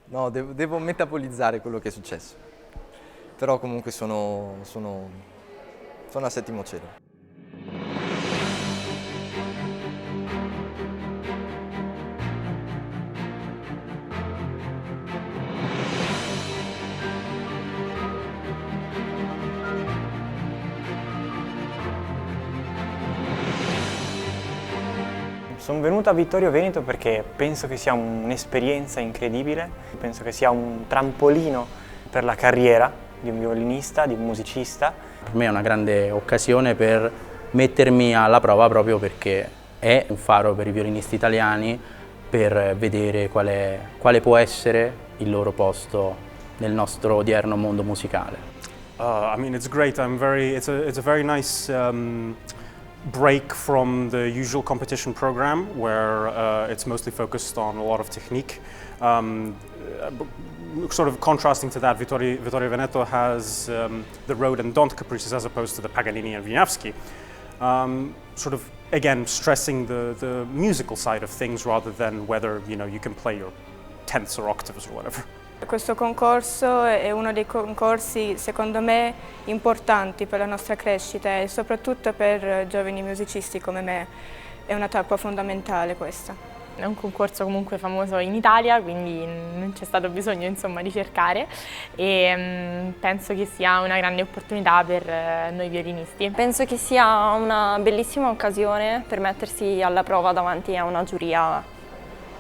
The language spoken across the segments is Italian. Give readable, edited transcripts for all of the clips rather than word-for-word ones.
No, devo metabolizzare quello che è successo. Però comunque sono a settimo cielo. Sono venuto a Vittorio Veneto perché penso che sia un'esperienza incredibile, penso che sia un trampolino per la carriera di un violinista, di un musicista. Per me è una grande occasione per mettermi alla prova proprio perché è un faro per i violinisti italiani per vedere quale può essere il loro posto nel nostro odierno mondo musicale. I mean, it's great. It's a very nice break from the usual competition program where it's mostly focused on a lot of technique. Sort of contrasting to that, Vittorio Veneto has the Rode and Don't caprices as opposed to the Paganini and Wieniawski. Sort of, again, stressing the musical side of things rather than whether, you can play your tenths or octaves or whatever. Questo concorso è uno dei concorsi, secondo me, importanti per la nostra crescita e soprattutto per giovani musicisti come me. È una tappa fondamentale questa. È un concorso comunque famoso in Italia, quindi non c'è stato bisogno di cercare e penso che sia una grande opportunità per noi violinisti. Penso che sia una bellissima occasione per mettersi alla prova davanti a una giuria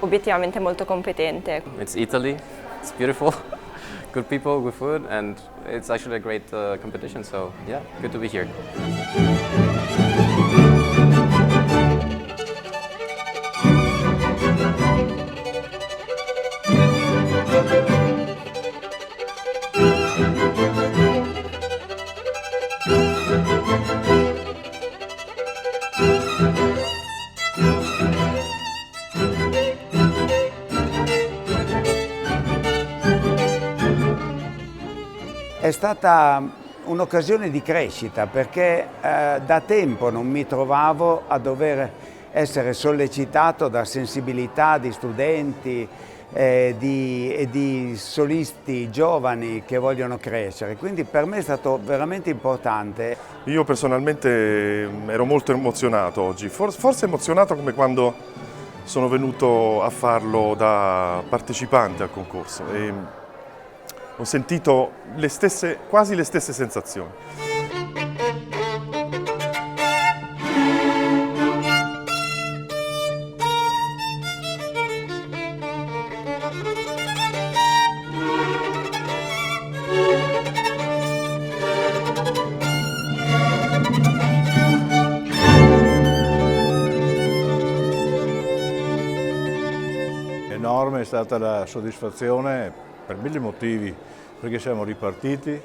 obiettivamente molto competente. It's Italy, it's beautiful, good people, good food, and it's actually a great competition, so yeah, good to be here. È stata un'occasione di crescita perché da tempo non mi trovavo a dover essere sollecitato da sensibilità di studenti e di solisti giovani che vogliono crescere, quindi per me è stato veramente importante. Io personalmente ero molto emozionato oggi, forse emozionato come quando sono venuto a farlo da partecipante al concorso e ho sentito quasi le stesse sensazioni. Enorme è stata la soddisfazione per mille motivi, perché siamo ripartiti,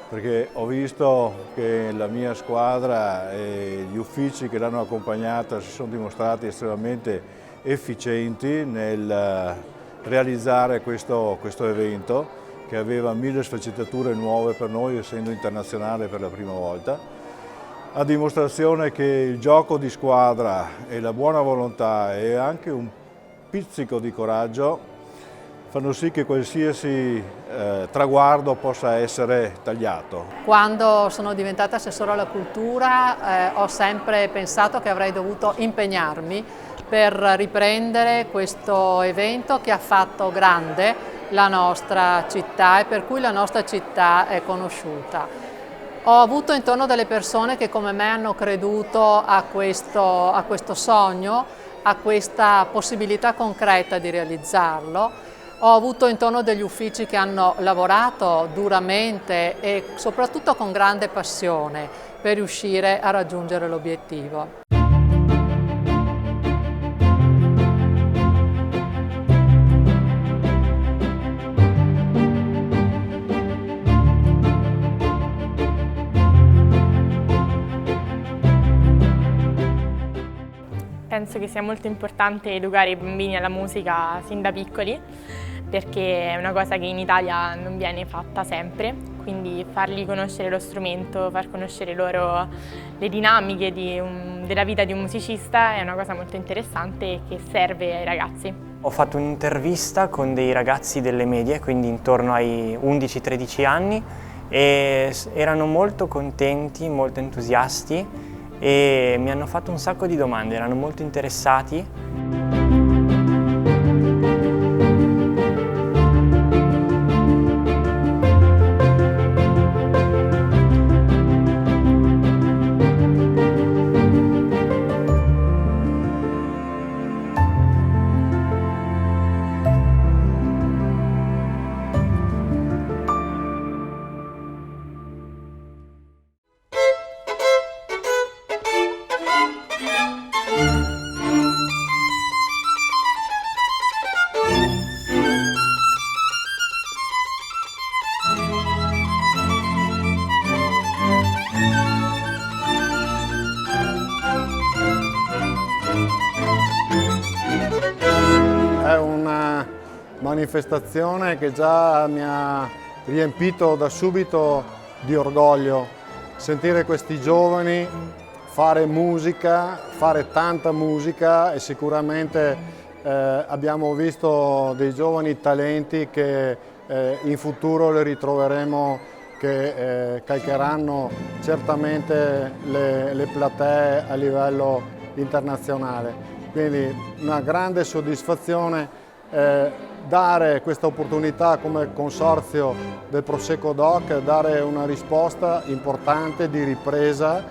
perché ho visto che la mia squadra e gli uffici che l'hanno accompagnata si sono dimostrati estremamente efficienti nel realizzare questo evento che aveva 1000 sfaccettature nuove per noi, essendo internazionale per la prima volta, a dimostrazione che il gioco di squadra e la buona volontà e anche un pizzico di coraggio fanno sì che qualsiasi traguardo possa essere tagliato. Quando sono diventata assessore alla cultura ho sempre pensato che avrei dovuto impegnarmi per riprendere questo evento che ha fatto grande la nostra città e per cui la nostra città è conosciuta. Ho avuto intorno delle persone che come me hanno creduto a questo sogno, a questa possibilità concreta di realizzarlo. Ho avuto intorno degli uffici che hanno lavorato duramente e soprattutto con grande passione per riuscire a raggiungere l'obiettivo. Penso che sia molto importante educare i bambini alla musica sin da piccoli, perché è una cosa che in Italia non viene fatta sempre, quindi fargli conoscere lo strumento, far conoscere loro le dinamiche della vita di un musicista è una cosa molto interessante e che serve ai ragazzi. Ho fatto un'intervista con dei ragazzi delle medie, quindi intorno ai 11-13 anni, e erano molto contenti, molto entusiasti e mi hanno fatto un sacco di domande, erano molto interessati. È una manifestazione che già mi ha riempito da subito di orgoglio. Sentire questi giovani fare musica, fare tanta musica, e sicuramente abbiamo visto dei giovani talenti che in futuro li ritroveremo, che calcheranno certamente le platee a livello internazionale. Quindi una grande soddisfazione dare questa opportunità come consorzio del Prosecco Doc, dare una risposta importante di ripresa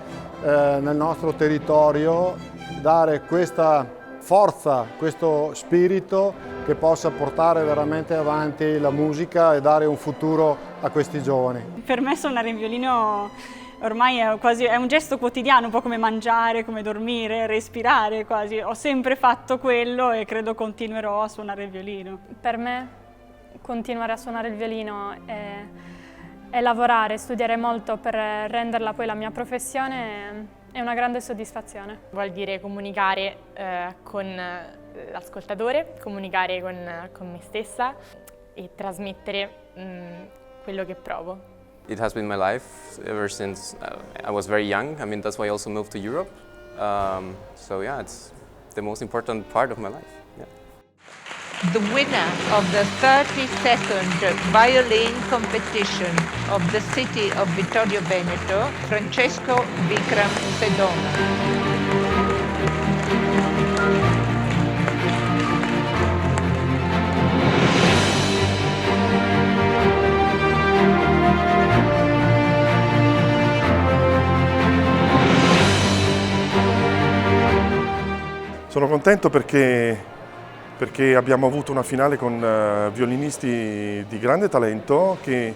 nel nostro territorio, dare questa forza, questo spirito che possa portare veramente avanti la musica e dare un futuro a questi giovani. Per me suonare il violino ormai è un gesto quotidiano, un po' come mangiare, come dormire, respirare quasi. Ho sempre fatto quello e credo continuerò a suonare il violino. Per me continuare a suonare il violino e lavorare, studiare molto per renderla poi la mia professione è una grande soddisfazione. Vuol dire comunicare con l'ascoltatore, comunicare con me stessa e trasmettere quello che provo. It has been my life ever since I was very young. I mean, that's why I also moved to Europe. So yeah, it's the most important part of my life. Yeah. The winner of the 32nd violin competition of the city of Vittorio Veneto, Francesco Vikram Sedona. Sono contento perché abbiamo avuto una finale con violinisti di grande talento che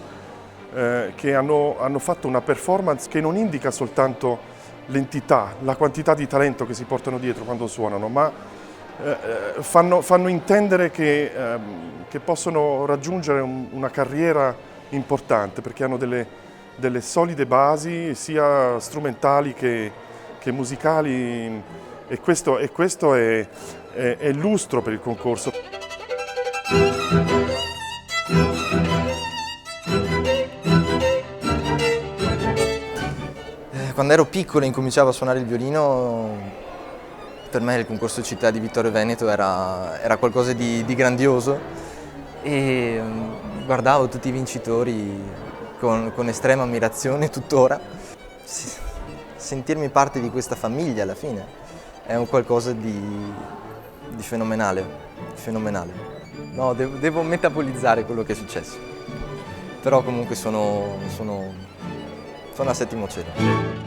hanno fatto una performance che non indica soltanto l'entità, la quantità di talento che si portano dietro quando suonano, ma fanno intendere che possono raggiungere una carriera importante, perché hanno delle solide basi sia strumentali che musicali. E questo è il lustro per il concorso. Quando ero piccolo e incominciavo a suonare il violino, per me il concorso Città di Vittorio Veneto era qualcosa di grandioso e guardavo tutti i vincitori con estrema ammirazione tuttora. Sentirmi parte di questa famiglia alla fine è un qualcosa di fenomenale, fenomenale. No, devo metabolizzare quello che è successo, però comunque sono al settimo cielo.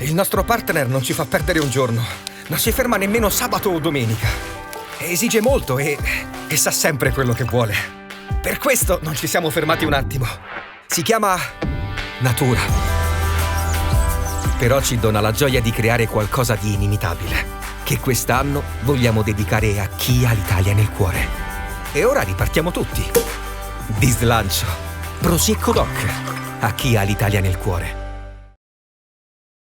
Il nostro partner non ci fa perdere un giorno, non si ferma nemmeno sabato o domenica. Esige molto e sa sempre quello che vuole. Per questo non ci siamo fermati un attimo. Si chiama natura. Però ci dona la gioia di creare qualcosa di inimitabile, che quest'anno vogliamo dedicare a chi ha l'Italia nel cuore. E ora ripartiamo tutti. Di slancio. Prosecco Doc. A chi ha l'Italia nel cuore.